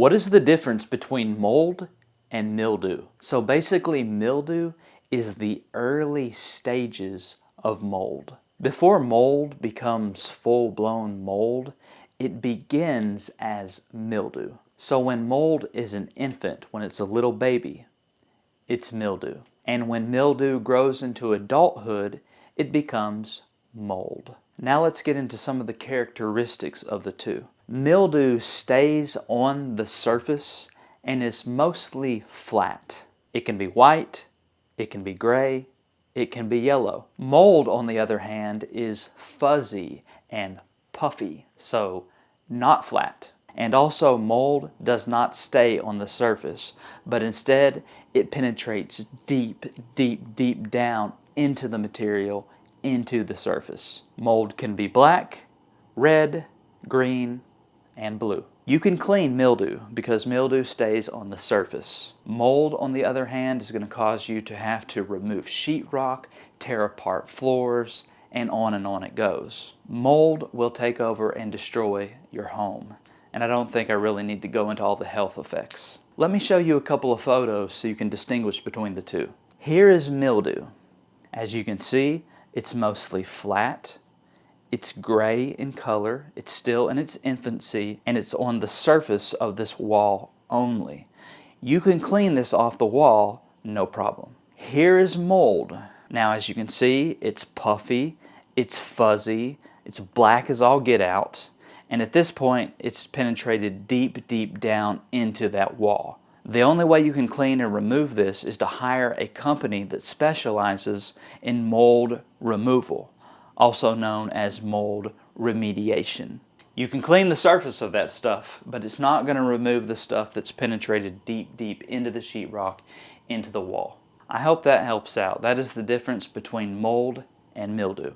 What is the difference between mold and mildew? So basically, mildew is the early stages of mold. Before mold becomes full-blown mold, it begins as mildew. So when mold is an infant, when it's a little baby, it's mildew. And when mildew grows into adulthood, it becomes mold. Now let's get into some of the characteristics of the two. Mildew stays on the surface and is mostly flat. It can be white, it can be gray, it can be yellow. Mold, on the other hand, is fuzzy and puffy, so not flat. And also, mold does not stay on the surface, but instead it penetrates deep, deep, deep down into the material, into the surface. Mold can be black, red, green, and blue. You can clean mildew because mildew stays on the surface. Mold, on the other hand, is going to cause you to have to remove sheetrock, tear apart floors, and on it goes. Mold will take over and destroy your home. And I don't think I really need to go into all the health effects. Let me show you a couple of photos so you can distinguish between the two. Here is mildew. As you can see, it's mostly flat. It's gray in color. It's still in its infancy, and it's on the surface of this wall only. You can clean this off the wall, no problem. Here is mold. Now, as you can see, it's puffy, it's fuzzy, it's black as all get out. And at this point, it's penetrated deep, deep down into that wall. The only way you can clean and remove this is to hire a company that specializes in mold removal, also known as mold remediation. You can clean the surface of that stuff, but it's not going to remove the stuff that's penetrated deep, deep into the sheetrock, into the wall. I hope that helps out. That is the difference between mold and mildew.